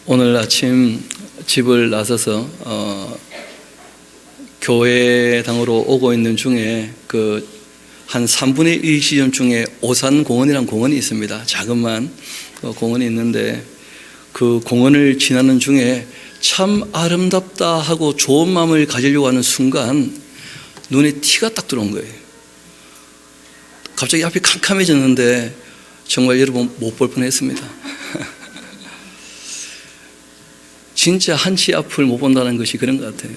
오늘 아침 집을 나서서 교회당으로 오고 있는 중에 한 3분의 1 시점 중에 오산공원이라는 공원이 있습니다. 자그마한 공원이 있는데 그 공원을 지나는 중에 참 아름답다 하고 좋은 마음을 가지려고 하는 순간 눈에 티가 딱 들어온 거예요. 갑자기 앞이 캄캄해졌는데 정말 여러분 못 볼 뻔했습니다. 진짜 한치 앞을 못 본다는 것이 그런 것 같아요.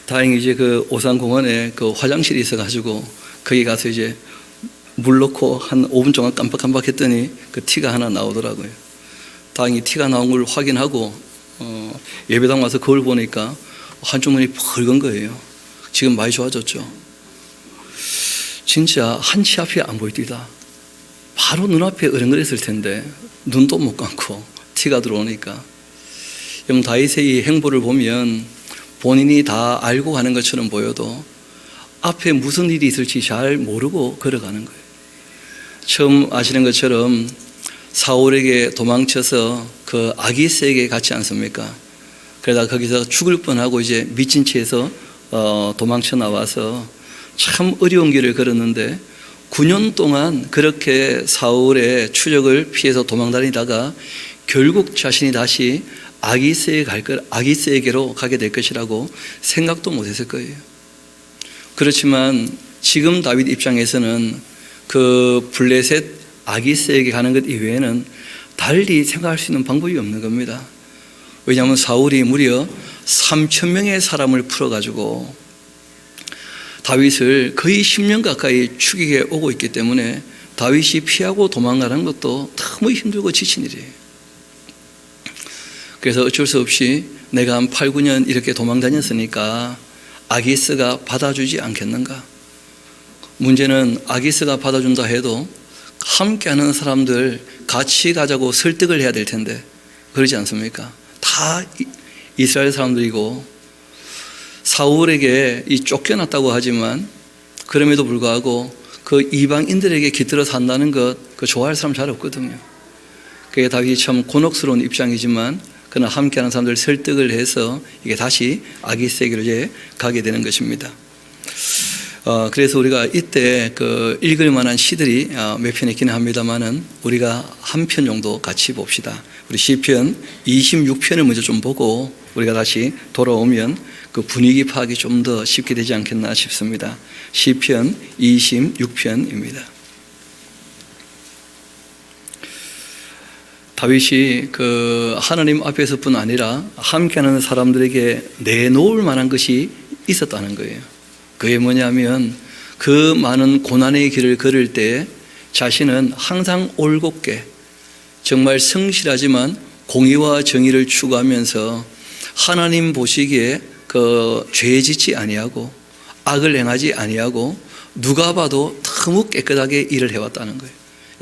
다행히 이제 그 오산공원에 그 화장실이 있어가지고 거기 가서 이제 물 넣고 한 5분 동안 깜빡깜빡 했더니 그 티가 하나 나오더라고요. 다행히 티가 나온 걸 확인하고 예배당 와서 거울 보니까 한쪽 눈이 붉은 거예요. 지금 많이 좋아졌죠. 진짜 한치 앞이 안 보이더라. 바로 눈앞에 어른거렸을 텐데 눈도 못 감고 티가 들어오니까. 다윗의 이 행보를 보면 본인이 다 알고 가는 것처럼 보여도 앞에 무슨 일이 있을지 잘 모르고 걸어가는 거예요. 처음 아시는 것처럼 사울에게 도망쳐서 그 아기스에게 갔지 않습니까? 그러다 거기서 죽을 뻔하고 이제 미친 채에서 도망쳐 나와서 참 어려운 길을 걸었는데 9년 동안 그렇게 사울의 추적을 피해서 도망다니다가 결국 자신이 다시 아기스에게로 가게 될 것이라고 생각도 못했을 거예요. 그렇지만 지금 다윗 입장에서는 그 블레셋 아기스에게 가는 것 이외에는 달리 생각할 수 있는 방법이 없는 겁니다. 왜냐하면 사울이 무려 3,000명의 사람을 풀어가지고 다윗을 거의 10년 가까이 죽이게 오고 있기 때문에 다윗이 피하고 도망가는 것도 너무 힘들고 지친 일이에요. 그래서 어쩔 수 없이 내가 한 8, 9년 이렇게 도망 다녔으니까 아기스가 받아주지 않겠는가? 문제는 아기스가 받아준다 해도 함께하는 사람들 같이 가자고 설득을 해야 될 텐데 그러지 않습니까? 다 이스라엘 사람들이고 사울에게 쫓겨났다고 하지만 그럼에도 불구하고 그 이방인들에게 깃들어 산다는 것 좋아할 사람 잘 없거든요. 그게 다윗이 참 곤혹스러운 입장이지만 그러나 함께하는 사람들 설득을 해서 이게 다시 아기스에게로 이제 가게 되는 것입니다. 그래서 우리가 이때 읽을 만한 시들이 몇 편 있기는 합니다만은 우리가 한 편 정도 같이 봅시다. 우리 시편 26편을 먼저 좀 보고 우리가 다시 돌아오면 그 분위기 파악이 좀 더 쉽게 되지 않겠나 싶습니다. 시편 26편입니다. 다윗이 하나님 앞에서뿐 아니라 함께하는 사람들에게 내놓을 만한 것이 있었다는 거예요. 그게 뭐냐면 그 많은 고난의 길을 걸을 때 자신은 항상 올곧게 정말 성실하지만 공의와 정의를 추구하면서 하나님 보시기에 죄 짓지 아니하고 악을 행하지 아니하고 누가 봐도 너무 깨끗하게 일을 해왔다는 거예요.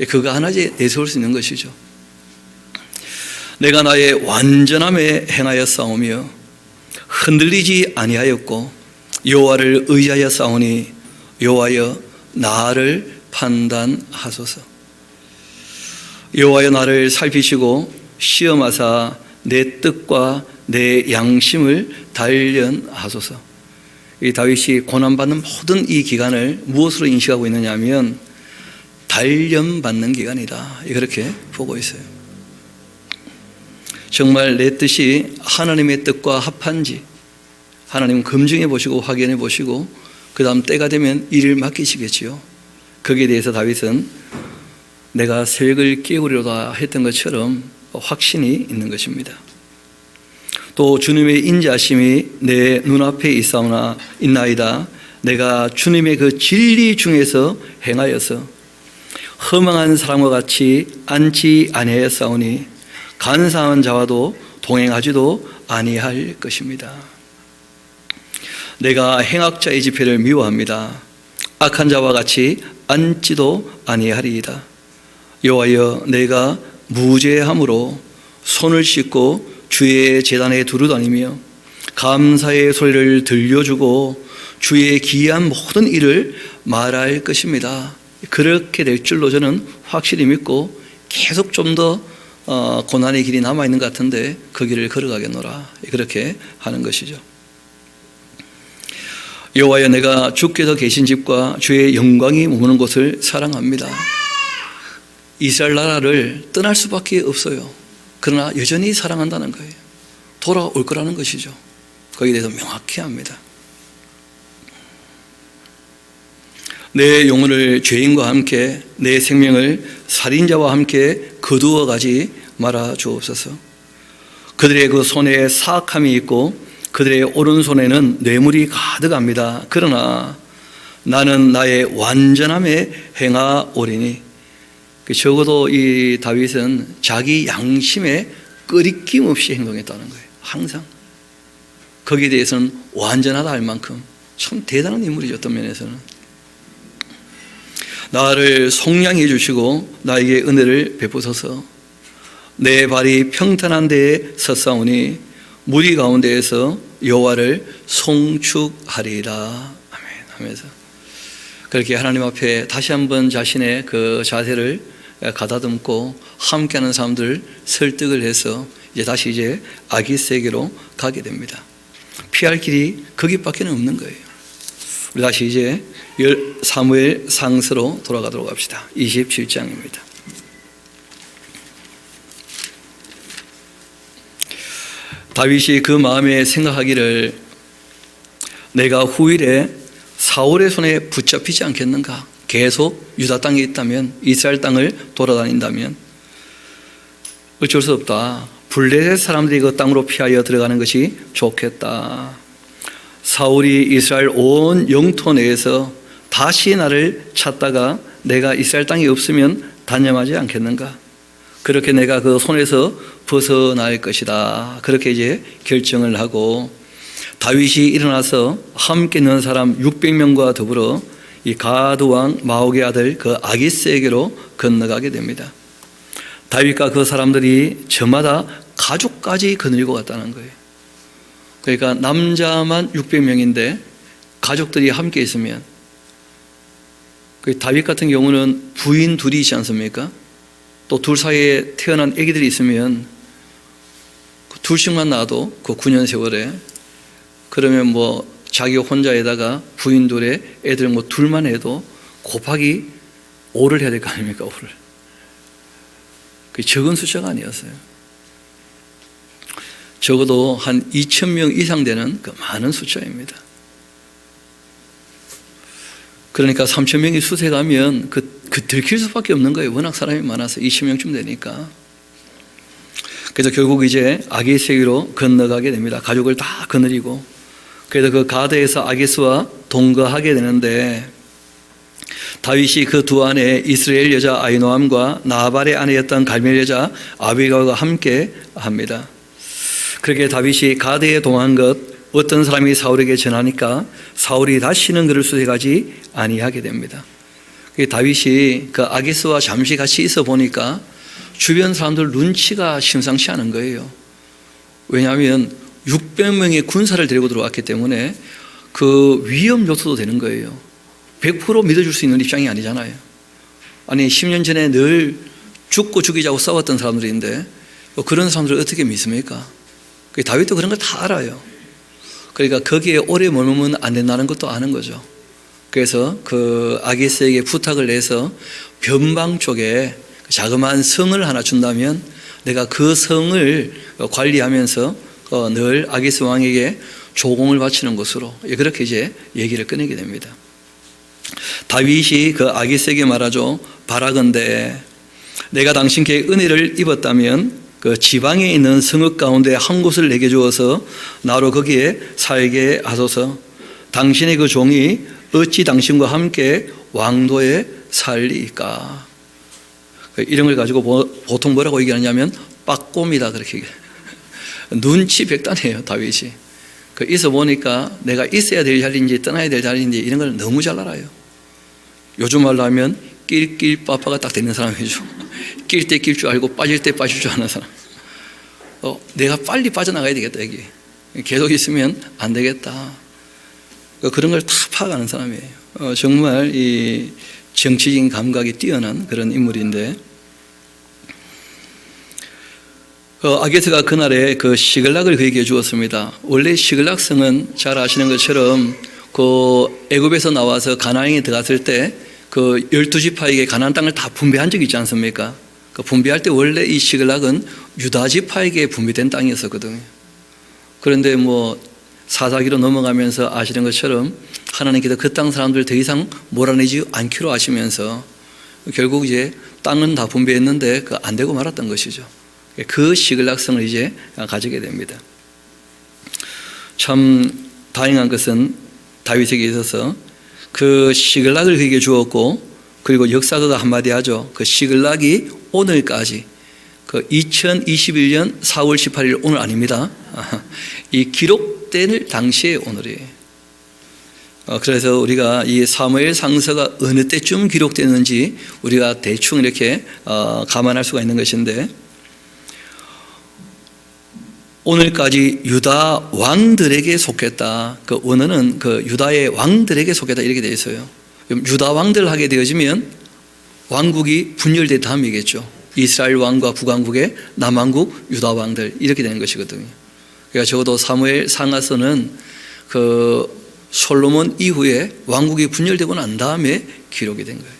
그거 하나 내세울 수 있는 것이죠. 내가 나의 완전함에 행하여 싸우며 흔들리지 아니하였고 여호와를 의지하여 싸우니 여호와여 나를 판단하소서. 여호와여 나를 살피시고 시험하사 내 뜻과 내 양심을 단련하소서. 이 다윗이 고난받는 모든 이 기간을 무엇으로 인식하고 있느냐 하면 단련받는 기간이다, 그렇게 보고 있어요. 정말 내 뜻이 하나님의 뜻과 합한지 하나님 검증해 보시고 확인해 보시고 그 다음 때가 되면 일을 맡기시겠지요. 거기에 대해서 다윗은 내가 새벽을 깨우리로다 했던 것처럼 확신이 있는 것입니다. 또 주님의 인자하심이 내 눈앞에 있나이다. 내가 주님의 그 진리 중에서 행하여서 허망한 사람과 같이 앉지 아니하였사오니 간사한 자와도 동행하지도 아니할 것입니다. 내가 행악자의 집회를 미워합니다. 악한 자와 같이 앉지도 아니하리이다. 여호와여 내가 무죄함으로 손을 씻고 주의 제단에 두루다니며 감사의 소리를 들려주고 주의 기이한 모든 일을 말할 것입니다. 그렇게 될 줄로 저는 확실히 믿고 계속 좀 더 고난의 길이 남아있는 것 같은데 그 길을 걸어가겠노라. 그렇게 하는 것이죠. 여호와여, 내가 주께서 계신 집과 주의 영광이 머무는 곳을 사랑합니다. 이스라엘 나라를 떠날 수밖에 없어요. 그러나 여전히 사랑한다는 거예요. 돌아올 거라는 것이죠. 거기에 대해서 명확히 합니다. 내 영혼을 죄인과 함께, 내 생명을 살인자와 함께 거두어 가지 말아 주옵소서. 그들의 그 손에 사악함이 있고 그들의 오른손에는 뇌물이 가득합니다. 그러나 나는 나의 완전함에 행하오리니. 적어도 이 다윗은 자기 양심에 끄리낌 없이 행동했다는 거예요. 항상 거기에 대해서는 완전하다 할 만큼 참 대단한 인물이죠. 어떤 면에서는 나를 속량해 주시고 나에게 은혜를 베푸소서. 내 발이 평탄한 데에 섰사오니 무리 가운데에서 여호와를 송축하리라. 아멘 하면서 그렇게 하나님 앞에 다시 한번 자신의 그 자세를 가다듬고 함께하는 사람들 설득을 해서 이제 아기스에게로 가게 됩니다. 피할 길이 거기밖에 없는 거예요. 우리 다시 이제 사무엘 상서로 돌아가도록 합시다. 27장입니다. 다윗이 그 마음에 생각하기를 내가 후일에 사울의 손에 붙잡히지 않겠는가? 계속 유다 땅에 있다면, 이스라엘 땅을 돌아다닌다면 어쩔 수 없다. 블레셋 사람들이 그 땅으로 피하여 들어가는 것이 좋겠다. 사울이 이스라엘 온 영토 내에서 다시 나를 찾다가 내가 이스라엘 땅이 없으면 단념하지 않겠는가? 그렇게 내가 그 손에서 벗어날 것이다. 그렇게 이제 결정을 하고 다윗이 일어나서 함께 있는 사람 600명과 더불어 이 가드 왕 마옥의 아들 그 아기스에게로 건너가게 됩니다. 다윗과 그 사람들이 저마다 가족까지 거느리고 갔다는 거예요. 그러니까 남자만 600명인데 가족들이 함께 있으면, 다윗 같은 경우는 부인 둘이 있지 않습니까? 또 둘 사이에 태어난 아기들이 있으면 둘씩만 낳아도 그 9년 세월에, 그러면 뭐 자기 혼자에다가 부인 둘에 애들 뭐 둘만 해도 곱하기 5를 해야 될 거 아닙니까? 5를. 그 적은 숫자가 아니었어요. 적어도 한 2,000명 이상 되는 그 많은 숫자입니다. 그러니까 3,000명이 수색하면 들킬 수밖에 없는 거예요. 워낙 사람이 많아서 2,000명쯤 되니까. 그래서 결국 이제 아기스에게로 건너가게 됩니다. 가족을 다 거느리고. 그래서 그 가드에서 아기스와 동거하게 되는데 다윗이 그 두 아내 이스라엘 여자 아히노암과 나발의 아내였던 갈멜 여자 아비가일과 함께 합니다. 그렇게 다윗이 가드에 동한 것 어떤 사람이 사울에게 전하니까 사울이 다시는 그를 수색하지 아니하게 됩니다. 다윗이 그 아기스와 잠시 같이 있어 보니까 주변 사람들 눈치가 심상치 않은 거예요. 왜냐하면 600명의 군사를 데리고 들어왔기 때문에 그 위험 요소도 되는 거예요. 100% 믿어줄 수 있는 입장이 아니잖아요. 아니 10년 전에 늘 죽고 죽이자고 싸웠던 사람들인데 그런 사람들을 어떻게 믿습니까? 다윗도 그런 걸 다 알아요. 그러니까 거기에 오래 머물면 안 된다는 것도 아는 거죠. 그래서 그 아기스에게 부탁을 내서 변방 쪽에 자그마한 성을 하나 준다면 내가 그 성을 관리하면서 늘 아기스 왕에게 조공을 바치는 것으로 그렇게 이제 얘기를 꺼내게 됩니다. 다윗이 그 아기스에게 말하죠. 바라건대 내가 당신께 은혜를 입었다면 그 지방에 있는 성읍 가운데 한 곳을 내게 주어서 나로 거기에 살게 하소서. 당신의 그 종이 어찌 당신과 함께 왕도에 살리까? 이런 걸 가지고 보통 뭐라고 얘기하냐면 빠꼼이다 그렇게 얘기해요. 눈치 백단이에요 다윗이. 있어 보니까 내가 있어야 될 자리인지 떠나야 될 자리인지 이런 걸 너무 잘 알아요. 요즘 말로 하면 낄낄 빠빠가 딱 되는 사람이죠. 낄 때 낄 줄 알고 빠질 때 빠질 줄 아는 사람. 내가 빨리 빠져나가야 되겠다 여기. 계속 있으면 안 되겠다. 그런 걸 다 파악하는 사람이에요. 정말 이 정치적인 감각이 뛰어난 그런 인물인데 아게스가 그날에 그 시글락을 그에게 주었습니다. 원래 시글락성은 잘 아시는 것처럼 그 애굽에서 나와서 가나안에 들어갔을 때 그 12지파에게 가나안 땅을 다 분배한 적이 있지 않습니까? 그 분배할 때 원래 이 시글락은 유다 지파에게 분배된 땅이었었거든요. 그런데 뭐 사사기로 넘어가면서 아시는 것처럼 하나님께서 그 땅 사람들 더 이상 몰아내지 않기로 하시면서 결국 이제 땅은 다 분배했는데 그 안 되고 말았던 것이죠. 그 시글락성을 이제 가지게 됩니다. 참 다행한 것은 다윗에게 있어서 그 시글락을 그에게 주었고, 그리고 역사가가 한마디 하죠. 그 시글락이 오늘까지 그 2021년 4월 18일 오늘 아닙니다. 이 기록된 당시의 오늘이에요. 그래서 우리가 이 사무엘 상서가 어느 때쯤 기록됐는지 우리가 대충 이렇게 감안할 수가 있는 것인데, 오늘까지 유다 왕들에게 속했다. 그 원어는 그 유다의 왕들에게 속했다 이렇게 되어 있어요. 유다 왕들 하게 되어지면 왕국이 분열된 다음이겠죠. 이스라엘 왕과 북왕국의 남왕국 유다 왕들 이렇게 되는 것이거든요. 그러니까 적어도 사무엘 상하서는 그 솔로몬 이후에 왕국이 분열되고 난 다음에 기록이 된 거예요.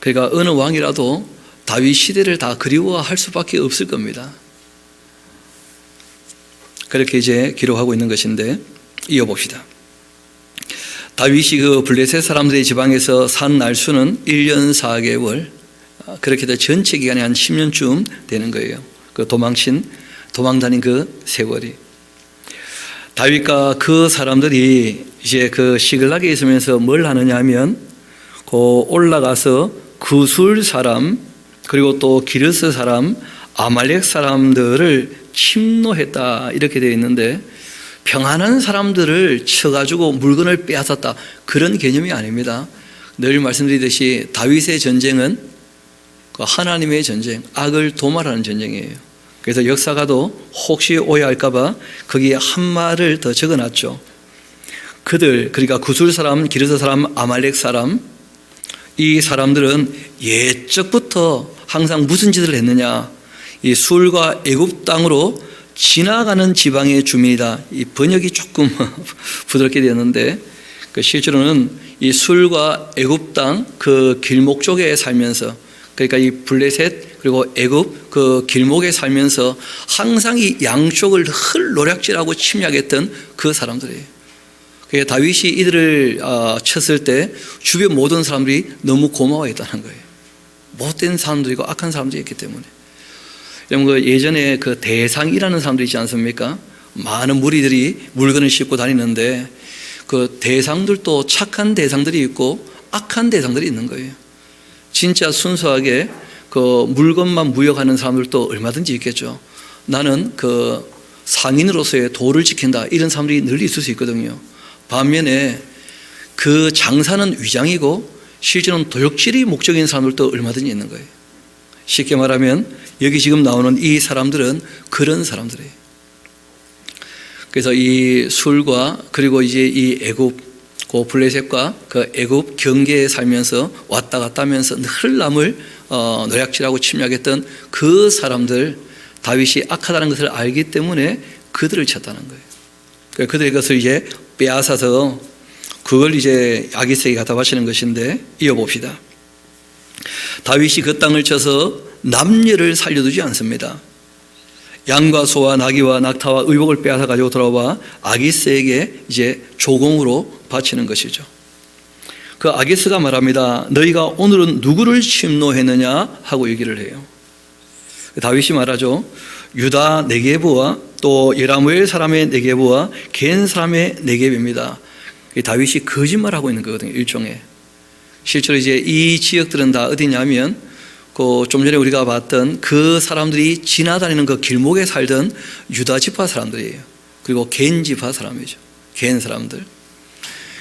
그러니까 어느 왕이라도 다윗 시대를 다 그리워할 수밖에 없을 겁니다. 그렇게 이제 기록하고 있는 것인데, 이어봅시다. 다윗이 그 블레셋 사람들의 지방에서 산 날수는 1년 4개월, 그렇게 해서 전체 기간이 한 10년쯤 되는 거예요. 그 도망 다닌 그 세월이. 다윗과 그 사람들이 이제 그 시글락에 있으면서 뭘 하느냐 하면, 그 올라가서 구술 사람, 그리고 또 기르스 사람, 아말렉 사람들을 침노했다 이렇게 되어 있는데, 평안한 사람들을 쳐가지고 물건을 빼앗았다 그런 개념이 아닙니다. 늘 말씀드리듯이 다윗의 전쟁은 하나님의 전쟁, 악을 도말하는 전쟁이에요. 그래서 역사가도 혹시 오해할까봐 거기에 한 말을 더 적어놨죠. 그들, 그러니까 구술 사람, 기르스 사람, 아말렉 사람, 이 사람들은 옛적부터 항상 무슨 짓을 했느냐, 이 술과 애굽 땅으로 지나가는 지방의 주민이다. 이 번역이 조금 부드럽게 되었는데, 실제로는 이 술과 애굽 땅 그 길목 쪽에 살면서, 그러니까 이 블레셋 그리고 애굽 그 길목에 살면서 항상 이 양쪽을 늘 노략질하고 침략했던 그 사람들이에요. 그러니까 다윗이 이들을 쳤을 때 주변 모든 사람들이 너무 고마워했다는 거예요. 못된 사람들이고 악한 사람들이 있기 때문에. 여러분, 예전에 그 대상이라는 사람들 있지 않습니까? 많은 무리들이 물건을 싣고 다니는데, 그 대상들도 착한 대상들이 있고 악한 대상들이 있는 거예요. 진짜 순수하게 그 물건만 무역하는 사람들도 얼마든지 있겠죠. 나는 그 상인으로서의 도를 지킨다 이런 사람들이 늘 있을 수 있거든요. 반면에 그 장사는 위장이고 실제로는 도둑질이 목적인 사람들도 얼마든지 있는 거예요. 쉽게 말하면 여기 지금 나오는 이 사람들은 그런 사람들이에요. 그래서 이 술과 그리고 이제 이 애굽, 그 블레셋과 그 애굽 경계에 살면서 왔다 갔다 하면서 늘 남을 노략질하고 침략했던 그 사람들, 다윗이 악하다는 것을 알기 때문에 그들을 쳤다는 거예요. 그들의 것을 이제 빼앗아서 그걸 이제 아기스에게 갖다 바치는 것인데, 이어봅시다. 다윗이 그 땅을 쳐서 남녀를 살려두지 않습니다. 양과 소와 나귀와 낙타와 의복을 빼앗아 가지고 돌아와 아기스에게 이제 조공으로 바치는 것이죠. 그 아기스가 말합니다. 너희가 오늘은 누구를 침노했느냐 하고 얘기를 해요. 다윗이 말하죠. 유다 네게브와 또 여라무엘 사람의 네게브와 겐 사람의 네게브입니다. 다윗이 거짓말하고 있는 거거든요. 일종의. 실제로 이제 이 지역들은 다 어디냐면 그 좀 전에 우리가 봤던 그 사람들이 지나다니는 그 길목에 살던 유다 지파 사람들이에요. 그리고 겐 지파 사람이죠. 겐 사람들.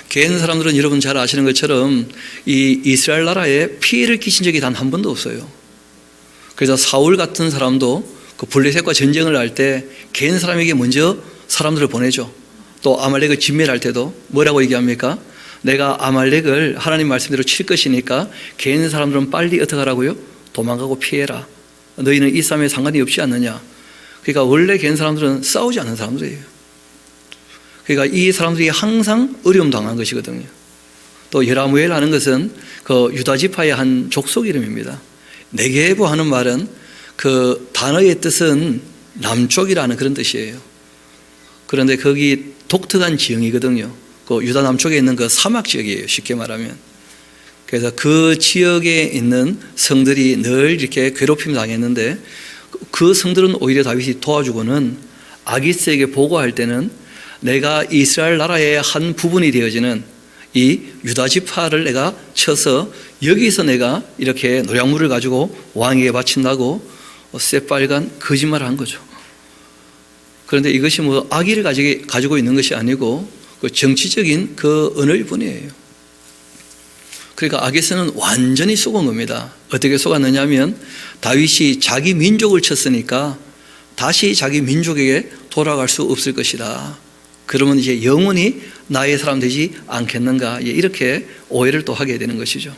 겐 사람들은 여러분 잘 아시는 것처럼 이 이스라엘 나라에 피해를 끼친 적이 단 한 번도 없어요. 그래서 사울 같은 사람도 그 블레셋과 전쟁을 할 때 겐 사람에게 먼저 사람들을 보내죠. 또 아말렉을 진멸할 때도 뭐라고 얘기합니까? 내가 아말렉을 하나님 말씀대로 칠 것이니까 겐 사람들은 빨리 어떻게 하라고요? 도망가고 피해라. 너희는 이 싸움에 상관이 없지 않느냐. 그러니까 원래 겐 사람들은 싸우지 않는 사람들이에요. 그러니까 이 사람들이 항상 어려움 당한 것이거든요. 또 여라무엘 하는 것은 그 유다 지파의 한 족속 이름입니다. 네게부 하는 말은 그 단어의 뜻은 남쪽이라는 그런 뜻이에요. 그런데 거기 독특한 지형이거든요. 그 유다 남쪽에 있는 그 사막 지역이에요. 쉽게 말하면. 그래서 그 지역에 있는 성들이 늘 이렇게 괴롭힘을 당했는데 그 성들은 오히려 다윗이 도와주고는 아기스에게 보고할 때는 내가 이스라엘 나라의 한 부분이 되어지는 이 유다 지파를 내가 쳐서 여기서 내가 이렇게 노략물을 가지고 왕에게 바친다고 새빨간 거짓말을 한 거죠. 그런데 이것이 뭐 악의를 가지고 있는 것이 아니고 그 정치적인 그 언어일 뿐이에요. 그러니까 아게스는 완전히 속은 겁니다. 어떻게 속았느냐면 다윗이 자기 민족을 쳤으니까 다시 자기 민족에게 돌아갈 수 없을 것이다. 그러면 이제 영원히 나의 사람 되지 않겠는가, 이렇게 오해를 또 하게 되는 것이죠.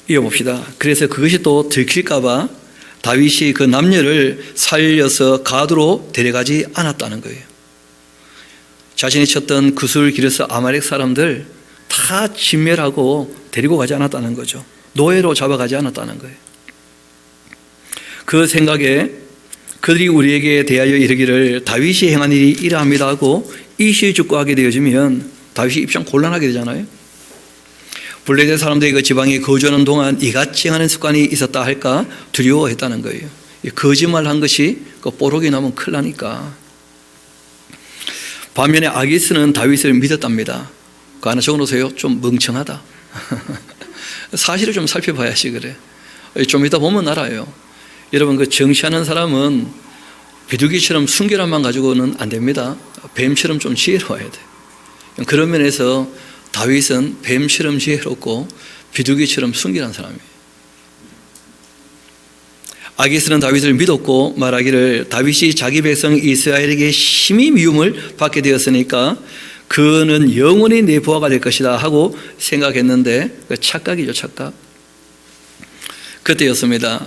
이어봅시다. 그래서 그것이 또 들킬까 봐 다윗이 그 남녀를 살려서 가드로 데려가지 않았다는 거예요. 자신이 쳤던 구슬 기르스 아말렉 사람들 다 진멸하고 데리고 가지 않았다는 거죠. 노예로 잡아가지 않았다는 거예요. 그 생각에 그들이 우리에게 대하여 이르기를 다윗이 행한 일이 이러합니다 하고 이실직고하게 되어지면 다윗이 입장 곤란하게 되잖아요. 블레셋 사람들이 그 지방에 거주하는 동안 이같이 하는 습관이 있었다 할까 두려워했다는 거예요. 거짓말한 것이 그 뽀록이 나면 큰일 나니까. 반면에 아기스는 다윗을 믿었답니다. 그 하나 적어놓으세요. 좀 멍청하다. 사실을 좀 살펴봐야지 그래. 좀 이따 보면 알아요. 여러분, 그 정치하는 사람은 비둘기처럼 순결함만 가지고는 안 됩니다. 뱀처럼 좀 지혜로워야 돼요. 그런 면에서 다윗은 뱀처럼 지혜롭고 비둘기처럼 순결한 사람이에요. 아기스는 다윗을 믿었고 말하기를 다윗이 자기 백성 이스라엘에게 심히 미움을 받게 되었으니까 그는 영원히 내 부하가 될 것이다 하고 생각했는데 착각이죠, 착각. 그때였습니다.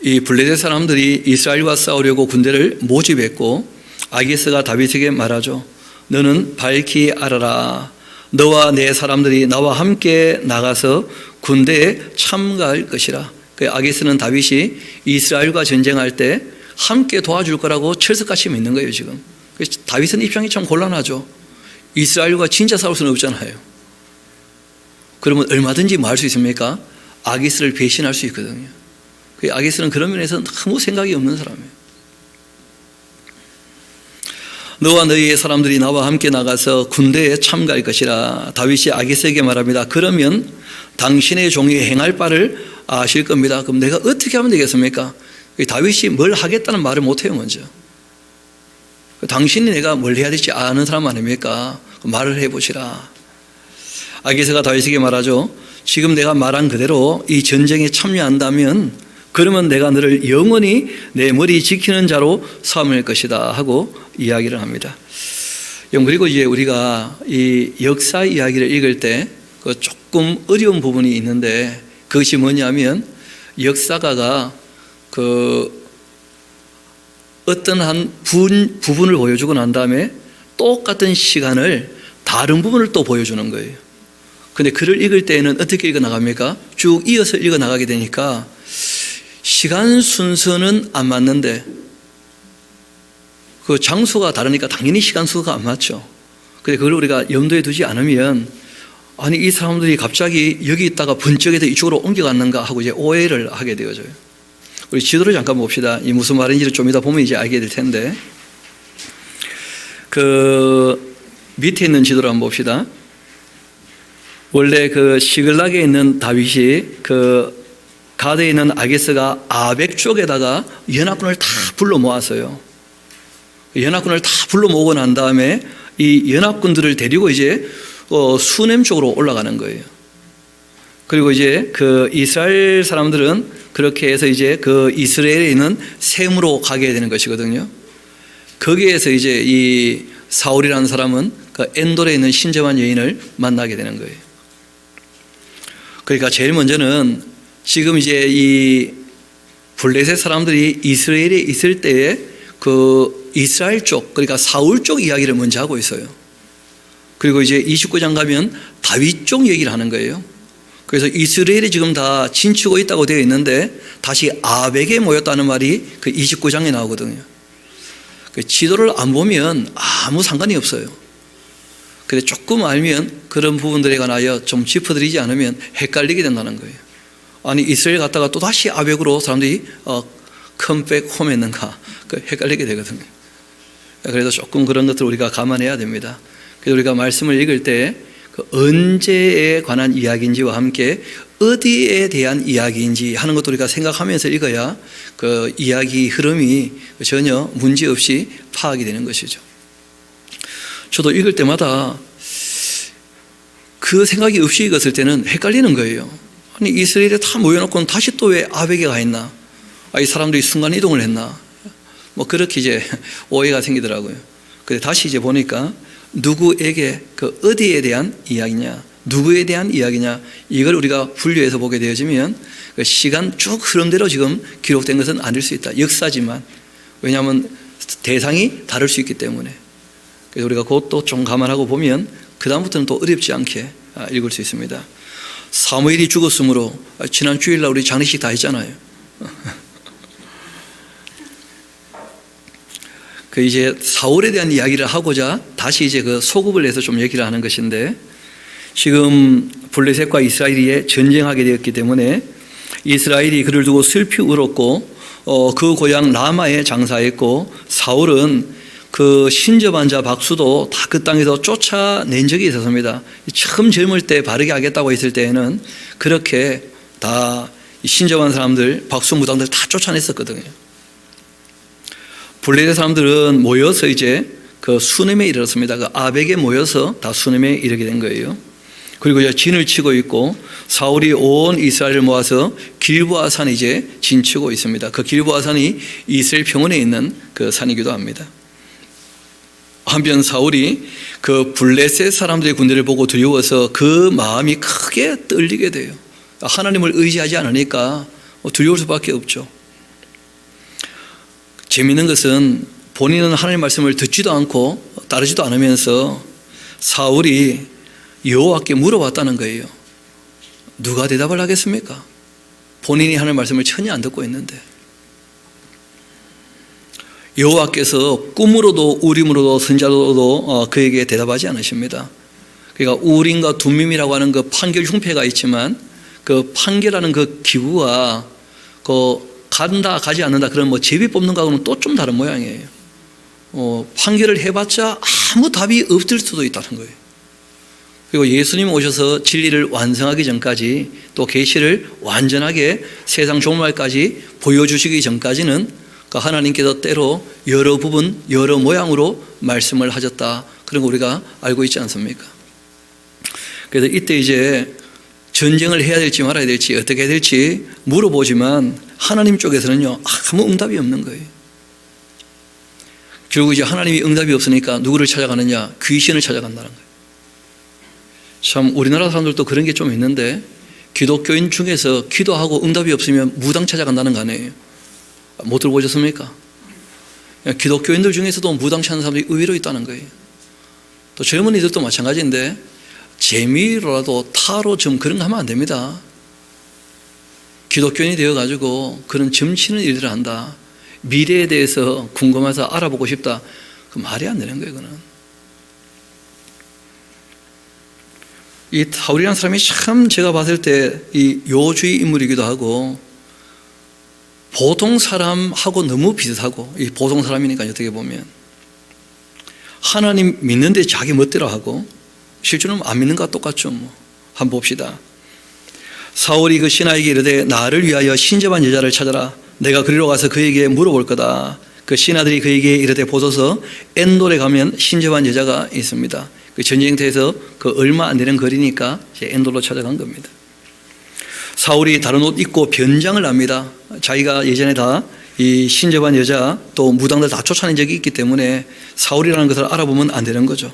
이 블레셋 사람들이 이스라엘과 싸우려고 군대를 모집했고 아기스가 다윗에게 말하죠. 너는 밝히 알아라. 너와 내 사람들이 나와 함께 나가서 군대에 참가할 것이라. 아기스는 다윗이 이스라엘과 전쟁할 때 함께 도와줄 거라고 철석같이 믿는 거예요, 지금. 다윗은 입장이 참 곤란하죠. 이스라엘과 진짜 싸울 수는 없잖아요. 그러면 얼마든지 뭐 할 수 있습니까? 아기스를 배신할 수 있거든요. 아기스는 그런 면에서 아무 생각이 없는 사람이에요. 너와 너희의 사람들이 나와 함께 나가서 군대에 참가할 것이라. 다윗이 아기스에게 말합니다. 그러면 당신의 종이 행할 바를 아실 겁니다. 그럼 내가 어떻게 하면 되겠습니까? 다윗이 뭘 하겠다는 말을 못해요, 먼저. 당신이 내가 뭘 해야 될지 아는 사람 아닙니까? 말을 해보시라. 아기스가 다윗에게 말하죠. 지금 내가 말한 그대로 이 전쟁에 참여한다면 그러면 내가 너를 영원히 내 머리 지키는 자로 삼을 것이다 하고 이야기를 합니다. 그리고 이제 우리가 이 역사 이야기를 읽을 때 조금 어려운 부분이 있는데 그것이 뭐냐면 역사가가 어떤 한 부분을 보여주고 난 다음에 똑같은 시간을 다른 부분을 또 보여주는 거예요. 근데 글을 읽을 때에는 어떻게 읽어 나갑니까? 쭉 이어서 읽어 나가게 되니까 시간 순서는 안 맞는데 그 장소가 다르니까 당연히 시간 순서가 안 맞죠. 근데 그걸 우리가 염두에 두지 않으면 아니 이 사람들이 갑자기 여기 있다가 번쩍해서 이쪽으로 옮겨갔는가 하고 이제 오해를 하게 되어져요. 우리 지도를 잠깐 봅시다. 이 무슨 말인지를 좀 이따 보면 이제 알게 될 텐데 그 밑에 있는 지도를 한번 봅시다. 원래 그 시글락에 있는 다윗이 그 가드에 있는 아기스가 아벡 쪽에다가 연합군을 다 불러 모았어요. 연합군을 다 불러 모으고 난 다음에 이 연합군들을 데리고 이제 수넴 쪽으로 올라가는 거예요. 그리고 이제 그 이스라엘 사람들은 그렇게 해서 이제 그 이스라엘에 있는 셈으로 가게 되는 것이거든요. 거기에서 이제 이 사울이라는 사람은 그 엔돌에 있는 신접한 여인을 만나게 되는 거예요. 그러니까 제일 먼저는 지금 이제 이 블레셋 사람들이 이스라엘에 있을 때에 그 이스라엘 쪽, 그러니까 사울 쪽 이야기를 먼저 하고 있어요. 그리고 이제 29장 가면 다윗 쪽 얘기를 하는 거예요. 그래서 이스라엘이 지금 다 진치고 있다고 되어 있는데 다시 아벡에 모였다는 말이 그 29장에 나오거든요. 그 지도를 안 보면 아무 상관이 없어요. 근데 조금 알면 그런 부분들에 관하여 좀 짚어드리지 않으면 헷갈리게 된다는 거예요. 아니 이스라엘 갔다가 또 다시 아벡으로 사람들이 컴백 홈했는가 헷갈리게 되거든요. 그래서 조금 그런 것들을 우리가 감안해야 됩니다. 그래서 우리가 말씀을 읽을 때 그 언제에 관한 이야기인지와 함께 어디에 대한 이야기인지 하는 것도 우리가 생각하면서 읽어야 그 이야기 흐름이 전혀 문제없이 파악이 되는 것이죠. 저도 읽을 때마다 그 생각이 없이 읽었을 때는 헷갈리는 거예요. 아니 이스라엘에 다 모여놓고는 다시 또 왜 아벡에 가 있나? 이 사람들이 순간이동을 했나? 뭐 그렇게 이제 오해가 생기더라고요. 근데 다시 이제 보니까 누구에게 그 어디에 대한 이야기냐, 누구에 대한 이야기냐, 이걸 우리가 분류해서 보게 되어지면 그 시간 쭉 흐름대로 지금 기록된 것은 아닐 수 있다. 역사지만 왜냐하면 대상이 다를 수 있기 때문에. 그래서 우리가 그것도 좀 감안하고 보면 그 다음부터는 또 어렵지 않게 읽을 수 있습니다. 사무엘이 죽었으므로 지난 주일날 우리 장례식 다 했잖아요. 그 이제 사울에 대한 이야기를 하고자 다시 이제 그 소급을 해서 좀 얘기를 하는 것인데, 지금 블레셋과 이스라엘이 전쟁하게 되었기 때문에 이스라엘이 그를 두고 슬피 울었고 그 고향 라마에 장사했고, 사울은 그 신접한 자 박수도 다 그 땅에서 쫓아낸 적이 있었습니다. 처음 젊을 때 바르게 하겠다고 했을 때에는 그렇게 다 신접한 사람들, 박수 무당들 다 쫓아냈었거든요. 블레셋 사람들은 모여서 이제 그 수넴에 이르렀습니다. 그 아벡에 모여서 다 수넴에 이르게 된 거예요. 그리고 이제 진을 치고 있고, 사울이 온 이스라엘을 모아서 길보아 산에 이제 진치고 있습니다. 그 길보아 산이 이스라엘 평원에 있는 그 산이기도 합니다. 한편 사울이 그 블레셋 사람들의 군대를 보고 두려워서 그 마음이 크게 떨리게 돼요. 하나님을 의지하지 않으니까 두려울 수밖에 없죠. 재미있는 것은 본인은 하나님의 말씀을 듣지도 않고 따르지도 않으면서 사울이 여호와께 물어봤다는 거예요. 누가 대답을 하겠습니까? 본인이 하나님의 말씀을 전혀 안 듣고 있는데. 여호와께서 꿈으로도 우림으로도 선자로도 그에게 대답하지 않으십니다. 그러니까 우림과 둠밈이라고 하는 그 판결 흉패가 있지만 그 판결하는 그 기구와 그 간다 가지 않는다 그런 뭐 제비 뽑는 거하고는 또 좀 다른 모양이에요. 판결을 해봤자 아무 답이 없을 수도 있다는 거예요. 그리고 예수님 오셔서 진리를 완성하기 전까지, 또 계시를 완전하게 세상 종말까지 보여주시기 전까지는 하나님께서 때로 여러 부분 여러 모양으로 말씀을 하셨다, 그런 거 우리가 알고 있지 않습니까? 그래서 이때 이제 전쟁을 해야 될지 말아야 될지 어떻게 해야 될지 물어보지만 하나님 쪽에서는요 아무 응답이 없는 거예요. 결국 이제 하나님이 응답이 없으니까 누구를 찾아가느냐? 귀신을 찾아간다는 거예요. 참 우리나라 사람들도 그런 게 좀 있는데, 기독교인 중에서 기도하고 응답이 없으면 무당 찾아간다는 거 아니에요? 못 들어보셨습니까? 기독교인들 중에서도 무당 찾는 사람들이 의외로 있다는 거예요. 또 젊은이들도 마찬가지인데, 재미로라도 타로 좀 그런 거 하면 안 됩니다. 기독교인이 되어가지고 그런 점치는 일들을 한다, 미래에 대해서 궁금해서 알아보고 싶다, 그 말이 안 되는 거예요. 그는 이 사울이라는 사람이 참 제가 봤을 때 이 요주의 인물이기도 하고, 보통 사람하고 너무 비슷하고, 이 보통 사람이니까 어떻게 보면 하나님 믿는데 자기 멋대로 하고, 실제로는 안 믿는 것과 똑같죠. 뭐 한번 봅시다. 사울이 그 신하에게 이르되 나를 위하여 신접한 여자를 찾아라. 내가 그리로 가서 그에게 물어볼 거다. 그 신하들이 그에게 이르되 보소서 엔돌에 가면 신접한 여자가 있습니다. 그 전쟁터에서 그 얼마 안 되는 거리니까 이제 엔돌로 찾아간 겁니다. 사울이 다른 옷 입고 변장을 합니다. 자기가 예전에 다 이 신접한 여자 또 무당들 다 쫓아낸 적이 있기 때문에 사울이라는 것을 알아보면 안 되는 거죠.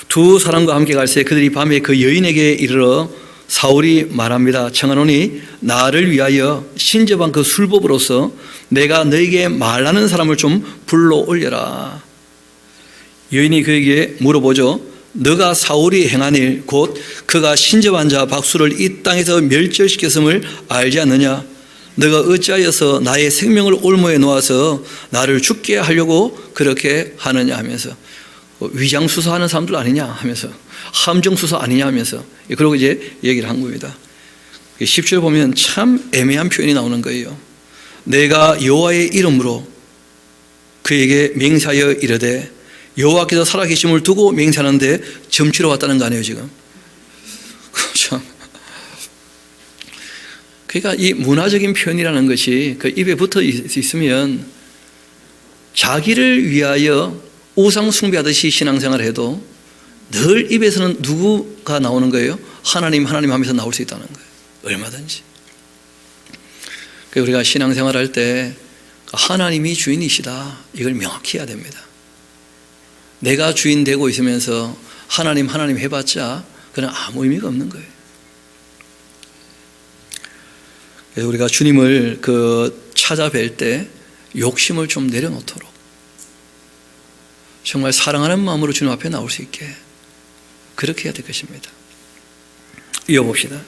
2 사람과 함께 갈새 그들이 밤에 그 여인에게 이르러 사울이 말합니다. 청하노니 나를 위하여 신접한 그 술법으로서 내가 너에게 말하는 사람을 좀 불러 올려라. 여인이 그에게 물어보죠. 너가 사울이 행한 일 곧 그가 신접한 자 박수를 이 땅에서 멸절시켰음을 알지 않느냐? 너가 어찌하여서 나의 생명을 올무에 놓아서 나를 죽게 하려고 그렇게 하느냐 하면서, 위장수사하는 사람들 아니냐 하면서, 함정수사 아니냐 하면서, 그러고 이제 얘기를 한 겁니다. 10절 보면 참 애매한 표현이 나오는 거예요. 내가 여호와의 이름으로 그에게 맹세하여 이르되, 여호와께서 살아계심을 두고 맹세하는데 점치러 왔다는 거 아니에요 지금. 참. 그러니까 이 문화적인 표현이라는 것이 그 입에 붙어 있으면 자기를 위하여 우상 숭배하듯이 신앙생활을 해도 늘 입에서는 누구가 나오는 거예요? 하나님 하나님 하면서 나올 수 있다는 거예요. 얼마든지. 그러니까 우리가 신앙생활 할 때 하나님이 주인이시다, 이걸 명확히 해야 됩니다. 내가 주인 되고 있으면서 하나님 하나님 해봤자 그건 아무 의미가 없는 거예요. 그래서 우리가 주님을 찾아뵐 때 욕심을 좀 내려놓도록 정말 사랑하는 마음으로 주님 앞에 나올 수 있게 그렇게 해야 될 것입니다. 이어봅시다.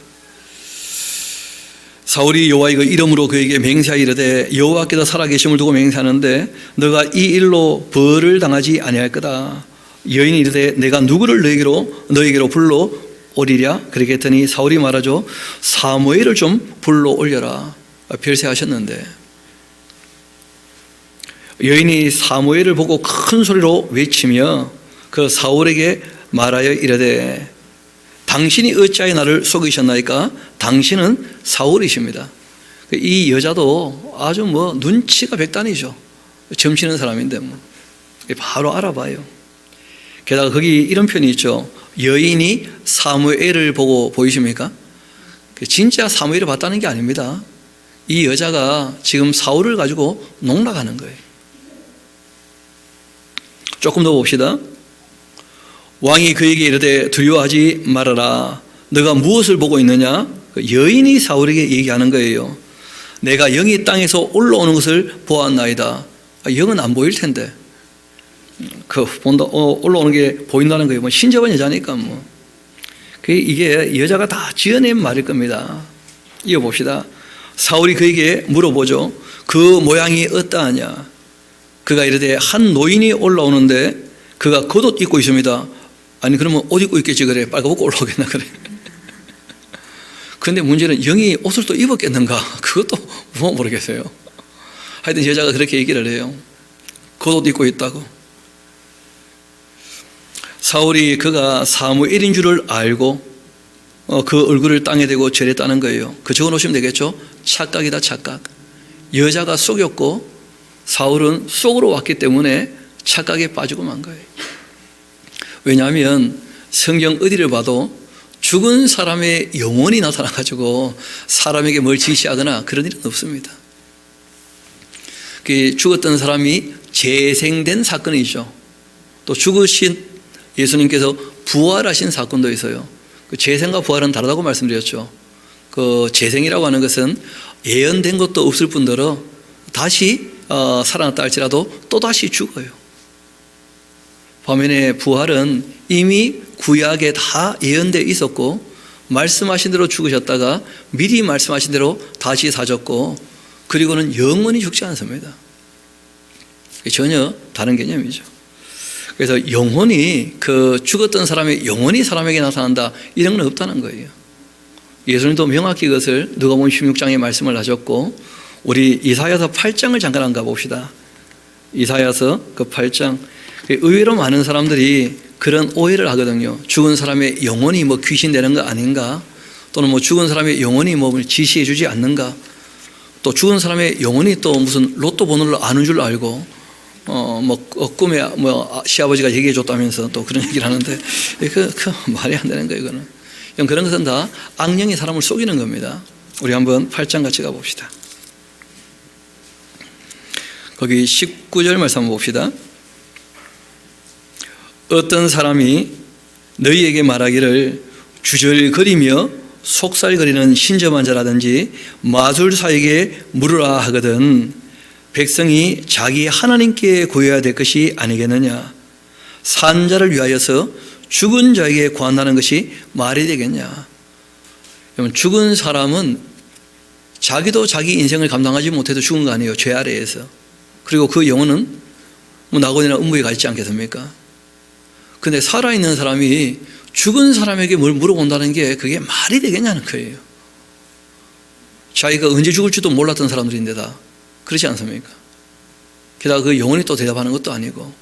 사울이 여호와의 그 이름으로 그에게 맹세하여 이르되, 여호와께서 살아계심을 두고 맹세하는데 너가 이 일로 벌을 당하지 아니할 거다. 여인이 이르되, 내가 누구를 너에게로 불러 오리랴? 그렇게 했더니 사울이 말하죠. 사무엘을 좀 불러 올려라. 별세하셨는데, 여인이 사무엘을 보고 큰 소리로 외치며 그 사울에게 말하여 이르되, 당신이 어찌하여 나를 속이셨나이까? 당신은 사울이십니다. 이 여자도 아주 눈치가 백단이죠. 점치는 사람인데 바로 알아봐요. 게다가 거기 이런 표현이 있죠. 여인이 사무엘을 보고, 보이십니까? 진짜 사무엘을 봤다는 게 아닙니다. 이 여자가 지금 사울을 가지고 농락하는 거예요. 조금 더 봅시다. 왕이 그에게 이르되, 두려워하지 말아라. 너가 무엇을 보고 있느냐? 여인이 사울에게 얘기하는 거예요. 내가 영이 땅에서 올라오는 것을 보았나이다. 영은 안 보일 텐데 올라오는 게 보인다는 거예요. 신접한 여자니까 이게 여자가 다 지어낸 말일 겁니다. 이어봅시다. 사울이 그에게 물어보죠. 그 모양이 어떠하냐? 그가 이르되, 한 노인이 올라오는데 그가 겉옷 입고 있습니다. 아니 그러면 옷 입고 있겠지 그래. 빨가벗고 올라오겠나 그래. 그런데 문제는 영이 옷을 또 입었겠는가? 그것도 모르겠어요. 하여튼 여자가 그렇게 얘기를 해요. 겉옷 입고 있다고. 사울이 그가 사무엘인 줄을 알고 그 얼굴을 땅에 대고 절했다는 거예요. 그 적어놓으시면 되겠죠. 착각이다, 착각. 여자가 속였고 사울은 속으로 왔기 때문에 착각에 빠지고 만 거예요. 왜냐하면 성경 어디를 봐도 죽은 사람의 영혼이 나타나가지고 사람에게 뭘 지시하거나 그런 일은 없습니다. 죽었던 사람이 재생된 사건이죠. 또 죽으신 예수님께서 부활하신 사건도 있어요. 그 재생과 부활은 다르다고 말씀드렸죠. 그 재생이라고 하는 것은 예언된 것도 없을 뿐더러 다시 살아났다 할지라도 또다시 죽어요. 반면에 부활은 이미 구약에 다 예언되어 있었고 말씀하신 대로 죽으셨다가 미리 말씀하신 대로 다시 사셨고 그리고는 영원히 죽지 않습니다. 전혀 다른 개념이죠. 그래서 영혼이 죽었던 사람의 영혼이 사람에게 나타난다 이런 건 없다는 거예요. 예수님도 명확히 그것을 누가복음 16장에 말씀을 하셨고 우리 이사야서 8장을 잠깐 한번 가봅시다. 이사야서 그 8장. 의외로 많은 사람들이 그런 오해를 하거든요. 죽은 사람의 영혼이 귀신 되는 거 아닌가? 또는 죽은 사람의 영혼이 지시해 주지 않는가? 또 죽은 사람의 영혼이 또 무슨 로또 번호를 아는 줄 알고 꿈에 시아버지가 얘기해 줬다면서 또 그런 얘기를 하는데 그 말이 안 되는 거예요. 이거는 그런 것은 다 악령이 사람을 속이는 겁니다. 우리 한번 8장 같이 가봅시다. 거기 19절 말씀 한번 봅시다. 어떤 사람이 너희에게 말하기를 주절거리며 속살거리는 신점한 자라든지 마술사에게 물으라 하거든 백성이 자기 하나님께 구해야 될 것이 아니겠느냐. 산 자를 위하여서 죽은 자에게 구한다는 것이 말이 되겠냐. 여러분, 죽은 사람은 자기도 자기 인생을 감당하지 못해도 죽은 거 아니에요. 죄 아래에서. 그리고 그 영혼은 뭐 낙원이나 음부에 가 있지 않겠습니까? 근데 살아있는 사람이 죽은 사람에게 뭘 물어본다는 게 그게 말이 되겠냐는 거예요. 자기가 언제 죽을지도 몰랐던 사람들인데다 그렇지 않습니까? 게다가 그 영혼이 또 대답하는 것도 아니고.